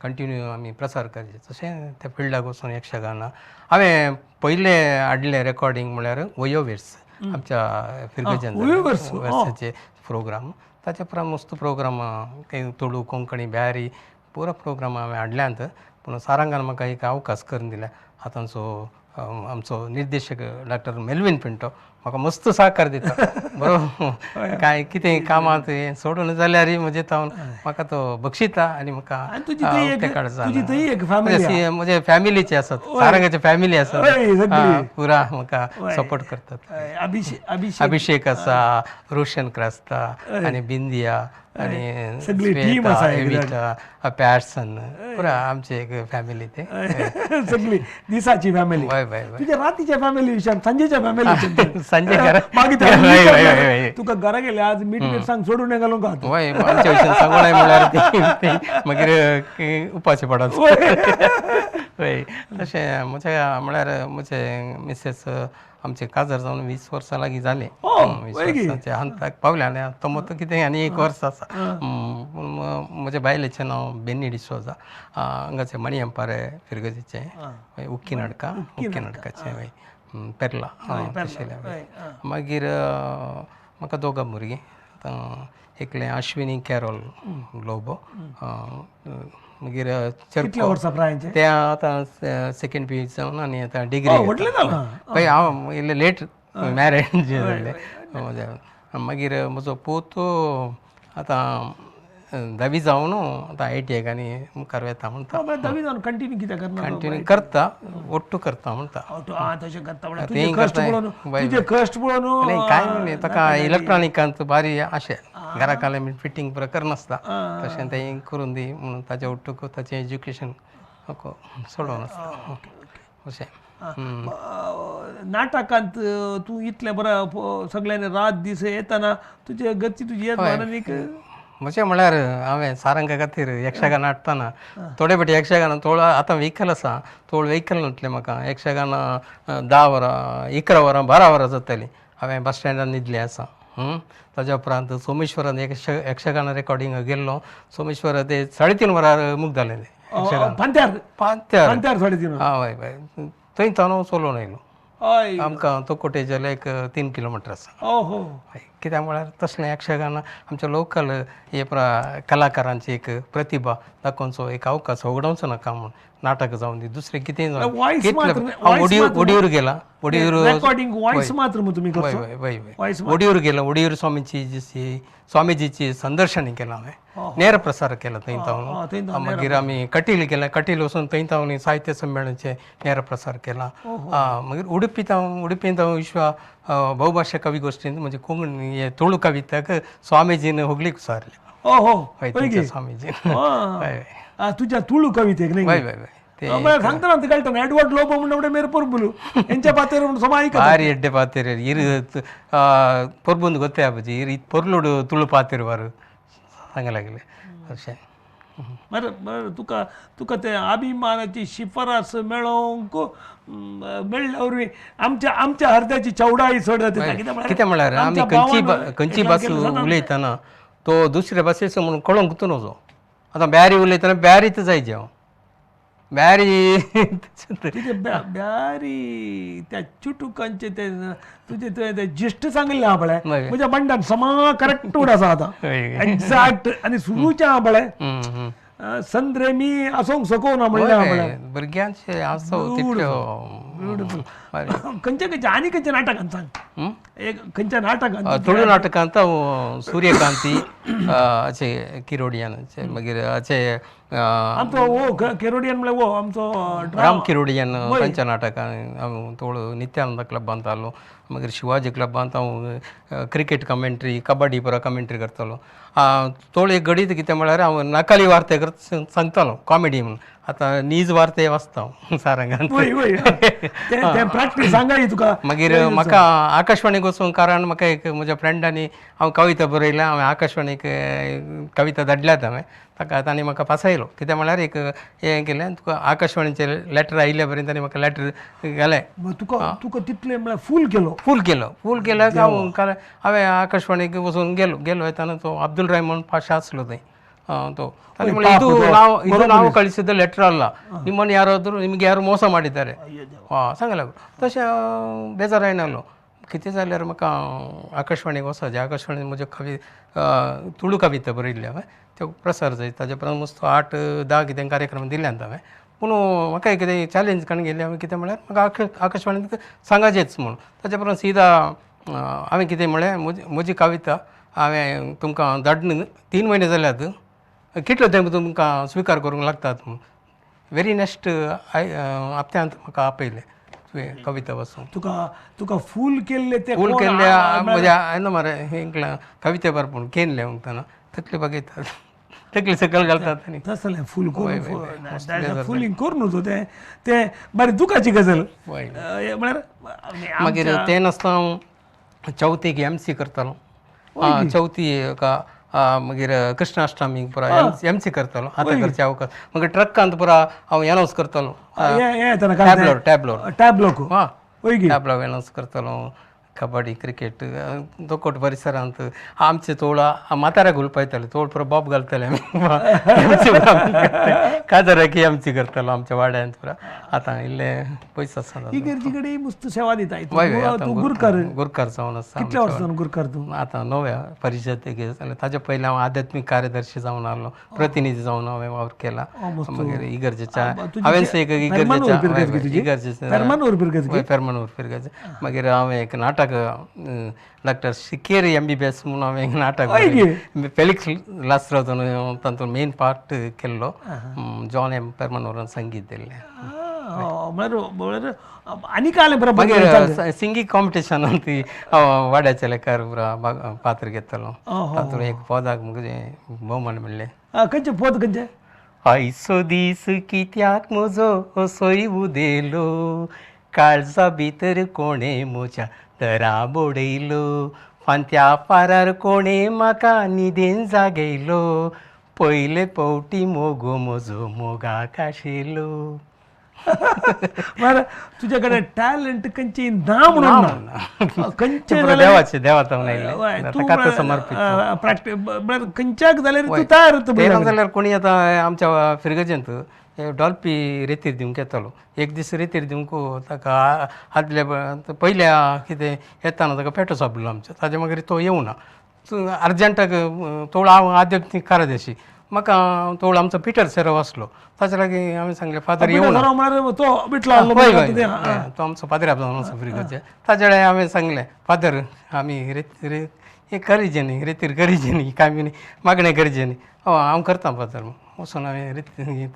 कंटिन्यू आमी प्रसार करचे तशें त्या फिल्डाक वचून यक्षगान हांवें पयले हाडलें रेकॉर्डिंग म्हळ्यार वयोवेर्स आमच्या फिरगेचे प्रोग्राम ताचे उपरांत मस्त प्रोग्राम तुळू कोंकणी ब्यारी पुरो प्रोग्राम हांवें हाडल्यांत पूण सारंगान म्हाका एक अवकाश करून दिल्या आतांचो आमचो निर्देशक डॉक्टर मेल्विन पिंटो म्हाका मस्त सहकार दिता बरो काय कितें कामांत सोडून जाल्यार म्हणजे तो म्हाका तो बक्षिता आनी म्हाका म्हजे फॅमिलीचे आसात सारंगाचे फॅमिली आसात पुरा म्हाका सपोर्ट करतात अभिषेक आसा रोशन क्रास्ता आनी बिंदिया आनी सगळी टीम आसा पॅटसन पुरा आमचे एक फॅमिली ते सगळी दिसाची फॅमिली वय वय तुझ्या रातीच्या फॅमिली विशयान संजेच्या फॅमिली संजय घरा तुका घरा गेले आज मीठ सांग सोडून घालूंक वय आमच्या विशयान सांगोळाय म्हळ्यार मागीर उपाशी पडत वय तशें म्हज्या म्हळ्यार म्हजे मिसेस आमचे काजार जावन 20 वर्सां लागीं जाले 20 वर्सांचे अंताक पावले आनी तो मत कितें आनी 1 वर्स आसा म्हज्या बायलेचें नांव बेनी डिसोजा हांगाचे मणी एम्पारे फिरगजेचे उक्की नाटकाचे वय पेरला तशें मागीर म्हाका दोगां भुरगीं एकलें अश्विनी कॅरोल लोबो मागीर ते आतां सेकंड पी जावन आनी आतां डिग्री पळय हांव इल्लें लेट मॅरेज जालें मागीर म्हजो पूत आतां 10वी जावन आतां ITI आनी मुखार वेता म्हणटा 10वी जावन कंटिन्यू कितें करना कंटिन्यू करता ओट्टू करता म्हणटा तशें करता तुजे कश्ट पळोवन कांय न्ही ताका इलेक्ट्रॉनिकांत बारी अशें घरा काले फिटींग पुरो करनासता तशें तें करून दी म्हणून ताचे ओट्टूक ताचें एज्युकेशन सोडून आसता अशें नाटकांत तूं इतलें बरें सगळ्यांनी रात दीस येतना तुजे घरची तुजी येत म्हजें म्हळ्यार हांवें सारंगा खातीर यक्षगान हाडटाना थोडे फाटी यक्षगान थोडो आतां व्हेकल आसा थोडो व्हेकल नाटलें म्हाका यक्षगान 10 वरां 11 वरां 12 वरां जातालीं हांवें बस स्टँडार न्हिदलें आसा. ताज्या उपरांत सोमेश्वरान यक्षगान रेकॉर्डिंग गेल्लो. सोमेश्वर ते 3:30 वरार मूक जालें तें फांत्यार पांत्यार. फांत्यार 3:30. हय हय थंय हांव चलोवन येयलो. हय आमकां तो कोटेच्याले एक 3 किलोमिटर आसा. ओहो हय कित्याक म्हळ्यार तसलें यक्षगान आमच्या लोकल हे कलाकारांची एक प्रतिभा दाखोवचो एक अवकाश उगडोवचो नाका म्हूण नाटक जावन दी दुसरें कितेंय जावन Voice मात्र- हांव voice मात्र- ओडीवर गेला. ओडीवर रेकॉर्डिंग वॉइस मात्र मग तुम्ही वय करता वय वय Voice वय ओडीवर गेला. ओडीवर स्वामीजीची संदर्शनी केलां हांवें. नेर प्रसार केला थंय थंय मागीर आमी कटील गेले. कटील वचून थंय हांव साहित्य संमेलनाचे नेर प्रसार केला. मागीर उडपींत हांव विश्वा बहुभाषा कवी गोश्टींत म्हणजे कोंकणी हे तुळू कविताक स्वामीजीन होगलीक उसारले. ओहो हय थंयच्या स्वामीजीन. हय तुझ्या तुळू कवितेक नाही वय वय वय ते सांगता ना कळटा एडवर्ड लोबो म्हणून मेरे पोरबुलू ಎಂಚ ಪಾತೆರು ಸಮಾಯಿಕ ಭಾರಿ ಎಡ್ಡೆ ಪಾತಿರು ಇರು ಪೊರ್ಬುಂದು ಗೊತ್ತೇ ಆಬಜಿ ಇರು ಪೊರ್ಲುಡು ತುಳು ಪಾತಿರುವಾರು सांगलागले अशें. मरे तुका तुका ते अभिमानाची शिफारस मेळोवंक मेळ्ळ्यावर आमच्या आमच्या हृदयाची चवडाई चडत कितें म्हळ्यार आमी खंयची भास उलयतना तो दुसऱ्या भाशेचो म्हणून कळोंक नजो. आतां ब्यारी उलयतना ब्यारीच जाय जेव ब्यारी तुझे ब्यारी त्या चुटुकांचे ते तुझे ते जिष्ट सांगले आबळे म्हणजे बंडान समा करेक्ट आसा आता एक्झॅक्ट आणि सुरूच्या आबळे संद्रे मी असोंक सकोना म्हणले आबळे भुरग्यांचे आसो तितल्यो खंयच्या खंयच्या आनी खंयच्या नाटकांत सांग एक खंयच्या नाटकांत तुळू नाटकांत सूर्यकांती अचे किरोडियान मागीर अचे आमचो वो केरोडियन म्हणल्यार वो आमचो राम किरोडियान तांच्या नाटकान हांव तुळू नित्यानंद क्लबांत आलो. मागीर शिवाजी क्लबांत हांव क्रिकेट कमेंट्री कबड्डी पुरा कमेंट्री करतालो. तोळ एक घडीत कितें म्हळ्यार हांव नाकाली वार्ते सांगतालो कॉमेडी म्हणून. आतां नीज वार्ते वाचता हांव सारंगांत. प्रॅक्टीस सांगाय तुका. मागीर म्हाका आकाशवाणीक वचूंक कारण म्हाका एक म्हज्या फ्रेंडांनी हांव कविता बरयल्या हांवें आकाशवाणीक कविता धाडल्यात हांवें ताका तांणी म्हाका पासयलो. कित्याक म्हळ्यार एक हें केलें तुका आकाशवाणीचें लेटर आयिल्ल्या पर्यंत तांणी म्हाका लेटर घालें. तुका तुका तितलें म्हळ्यार फूल केल्याक हांवें आकाशवाणीक वचून गेलो येताना तो अब्दुल रहमान पाशा आसलो थंय. तो ताणी म्हणलें ಇದು ನಾವು ಕಳಿಸಿದ ಲೆಟರ್ ಅಲ್ಲ ನಿಮ್ಮನ್ನು ಯಾರಾದರೂ ನಿಮಗೆ ಯಾರು ಮೋಸ ಮಾಡಿದ್ದಾರೆ सांगला तशें बेजार आयनालो. कितें जाल्यार म्हाका आकाशवाणीक वचोचें. आकाशवाणीन म्हज्यो तुळू कविता बरयल्ली हांवें त्यो प्रसार जाय. ताजे उपरांत मस्त 8-10 कितें कार्यक्रम दिल्यात हांवें. पूण म्हाका कितें चॅलेंज करून गेली हांवें कितें म्हळ्यार म्हाका आकाशवाणीक सांगाचेंच म्हणून. ताजे उपरांत सीदा हांवें कितें म्हळें म्हजी कविता हांवें तुमकां धाडून 3 म्हयने जाल्यात कितलो तेंप तुमकां स्विकार करूंक लागतात म्हणून. वेरी नेक्स्ट हप्त्यांत म्हाका आपयलें कविता वचून. तुका फूल केल्ले ते फूल केल्ले म्हज्या येना मरे कविते बरपूण केनले म्हणटाना तकली बगयतात तकली सकयल घालतात आनी तसलें फूल फुलींग कर न्हू तूं ते बरें दुखाची गजाल म्हळ्यार. मागीर तें नासता हांव चवथीक MC करतालो. चवथी मागीर कृष्णाष्टमीक पुरा MC करतालो. आतां करचे अवकाश. मागीर ट्रकांत पुरा हांव एनावंस करतालो. टॅब्लो एनावंस करतालो. कबड्डी क्रिकेट दोकोट परिसरांत आमचे तोळा म्हाताऱ्याक उलपयताले तोळ पुरो बॉब घालताले आमी काजाराकी MC करतालो आमच्या वाड्यांत पुरा. आतां इल्ले पयस आसा इगर्जी कडेन मस्त सेवा दिताय. तूं गुरकार जावन आसा. कितल्या वर्सां गुरकार तूं? आतां नव्या परिशद जालें. ताजे पयलीं हांव आध्यात्मीक कार्यदर्शी जावन आहलो. प्रतिनिधी जावन हांवें वावर केला. मागीर इगर्जेच्या हांवें फेर्मानूर फिरगेचे. मागीर हांवें एक नाटक डॉक्टर शिकेरी MBBS म्हणून हांवें एक नाटक फेलिक्स लास्रावतून तातूंत मेन पार्ट केल्लो. जॉन M पेर्मानूरान संगीत दिल्लें. म्हळ्यार आनी काय मागीर सिंगींग कॉम्पिटिशनान ती वाड्याच्या लेखार पात्र घेतालो. तातूंत एक पदाक म्हजें भोवमान मेळ्ळें. खंयचे पद खंयचे? आयचो दीस कित्याक म्हजो असोय उदेलो काळजा भितर कोणे म्हज्या दरा बोडयलो फांत्या पारार कोणे म्हाका न्हिदेन जागयलो पयले पवटी मोगो म्हजो मोगाक आशिल्लो. बरं तुझ्याकडे टॅलेंट कंची ना म्हणून कंचे देवाचे देवाचा नाही कथा समर्पित प्रॅक्टिस कंच्याक जाल्यार तूं तयार ते ना जाल्यार कोणी आतां आमच्या फिरगजेंत डॉल्पी रेतीर दिवंक येतालो एक दीस रेतीर दिवंक ताका आदले पयल्या कितें येताना ताका पेटो सापडलो आमच्या ताजे मागीर तो येवना अर्जंटाक तोळ हांव आध्यात्मीक कार्यादर्शी म्हाका तोळ आमचो पिटर सेरव आसलो ताचे लागीं हांवें सांगलें फादर येवना तो बिटला तो आमचो पाद्र्या जावन आसा फिरगजे ताचे कडेन हांवें सांगलें फादर आमी हें करीजे न्ही रेतीर करीजे न्ही काय बी मागणें करचे न्ही हांव करता फादर वचून हांवें रेती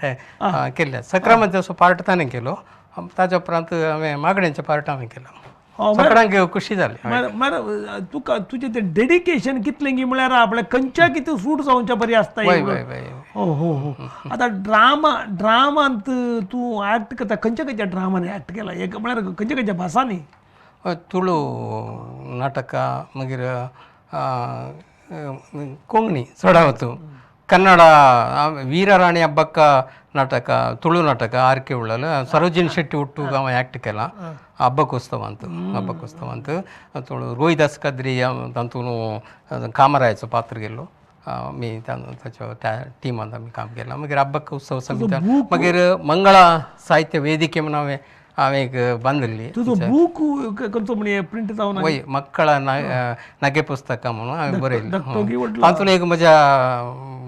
केल्ले सक्रामंत असो पार्ट ताणें केलो ताच्या उपरांत हांवें मागण्यांचें पार्ट हांवें केलो सगळ्यांक खुशी जाली तुका तुजें तें डेडिकेशन कितलें गी म्हळ्यार आपल्या खंयच्या कितें सूट जावच्या बरी आसता हो हो हो आतां ड्रामांत तूं एक्ट करता खंयच्या ड्रामान एक्ट केला एक म्हळ्यार खंयच्या भासांनी तुळू नाटकां मागीर कोंकणी चडावतो ಕನ್ನಡ ವೀರರಾಣಿ ಹಬ್ಬಕ್ಕ ನಾಟಕ ತುಳು ನಾಟಕ ಆರ್ಕೆ ಉಳ್ಳಲು ಸರೋಜಿನಿ ಶೆಟ್ಟಿ ಹುಟ್ಟು ಅವ ಆ್ಯಕ್ಟ್ ಕೆಲ ಹಬ್ಬಕ್ಕೋತ್ಸವ ಅಂತ ತುಳು रोहिदास कद्री तातून कामरायाचो पात्र गेलो मी ताच्या टिमान आमी काम केलां मागीर हब्बक उत्सव समिती मागीर मंगळा साहित्य वेदिके म्हणून हांवें एक बांदल्ली तुजो बूक खंयचो म्हणजे प्रिंट जावन वय मಕ್ಕಳ नगे पुस्तकां म्हणून हांवें बरयलें तातूंत एक म्हज्या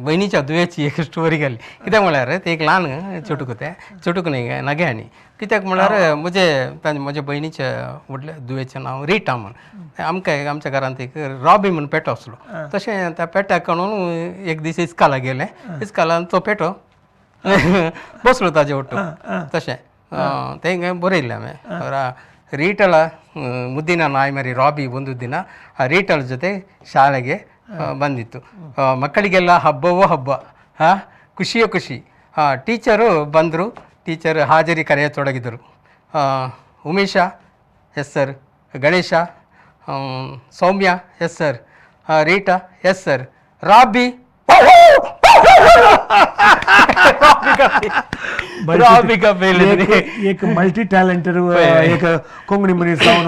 बहिणीच्या दुयेची एक स्टोरी घाली कित्याक म्हळ्यार ते एक ल्हान चुटूक न्ही नग्यांनी कित्याक म्हळ्यार म्हज्या बहिणीच्या व्हडल्या दुयेचें नांव रिटा म्हणून आमच्या घरांत एक रॉबी म्हणून पेटो आसलो तशें त्या पेट्याक काडून एक दीस इस्काला गेलें इस्कालान तो पेटो बसलो ताजे ಒಟ್ಟು तशें तें बरयल्लें हांवें ರೀಟಳ ಮುದ್ದಿನ ನಾಯಿ ಮರಿ ರಾಬಿ ಒಂದು ದಿನ ಆ ರೀಟಳ ಜೊತೆ ಶಾಲೆಗೆ ಬಂದಿತ್ತು ಮಕ್ಕಳಿಗೆಲ್ಲ ಹಬ್ಬವೋ ಹಬ್ಬ ಖುಷಿಯೋ ಖುಷಿ ಟೀಚರು ಬಂದರು ಟೀಚರ್ ಹಾಜರಿ ಕರೆಯತೊಡಗಿದರು Umesha yes sir Ganesha Soumya yes sir Rita yes sir Rabi एक मल्टी टॅलेंटेड एक कोंकणी मनीस जावन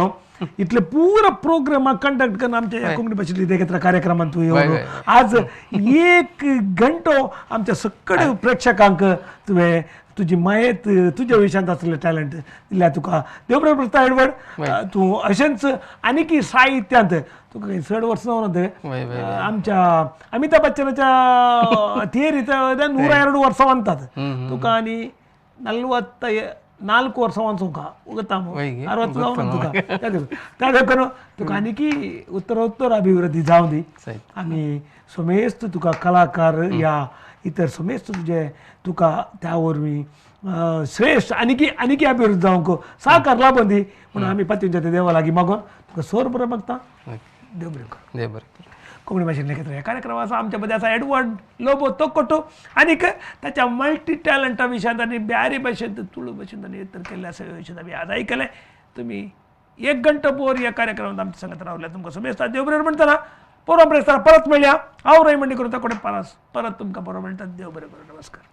इतले पुरो प्रोग्राम कंडक्ट करून आमच्या कोंकणी भाशेंतली देखील कार्यक्रमांत तूं येवन आज एक घंटो आमच्या सकड प्रेक्षकांक तुवें तुजी मायेत तुज्या विशयांत आसलें टॅलंट दिल्या तुका देव बरें करता एडवर्ड तूं अशेंच आनीकय साहित्यांत तुका काही 100 वर्सां जावन आमच्या अमिताभ बच्चनाच्या थियरींत 102 वर्सां म्हणटात तुका आनी 44 वर्सां वाचूंक उगता 60 जावन तुका त्या देखून तुका आनीकी उत्तरोत्तर अभिवृद्धी जावं दी आनी सोमेस्त तुका कलाकार या इतर सोमेस्त तुका त्या वरवीं श्रेष्ठ आनीकी अभिवृद्धी जावंक सहकार लाभून दी म्हणून आमी पातयेच्या देवा लागीं मागून तुका सोर बरें मागता देव बरें कोंकणी भाशेंतले क्षेत्र ह्या कार्यक्रमाचा आमच्या मध्ये असा एडवर्ड लोबो तोकोटो आनीक ताच्या मल्टी टॅलंटा विशयांत आनी ब्यारी भाशेंत तुळू भाशेंत आनी इतर केल्ल्या सगळ्या विशयांत आमी आज आयकलें तुमी 1 घंटो बोर ह्या कार्यक्रमात आमच्या संगत रावल्या तुमकां समेस्ता देव बरें म्हणटना परम प्रेस्तार परत मेळया हांव रय म्हणटी करून ताकोडे परत तुमकां बरो म्हणटा देव बरें करूं नमस्कार.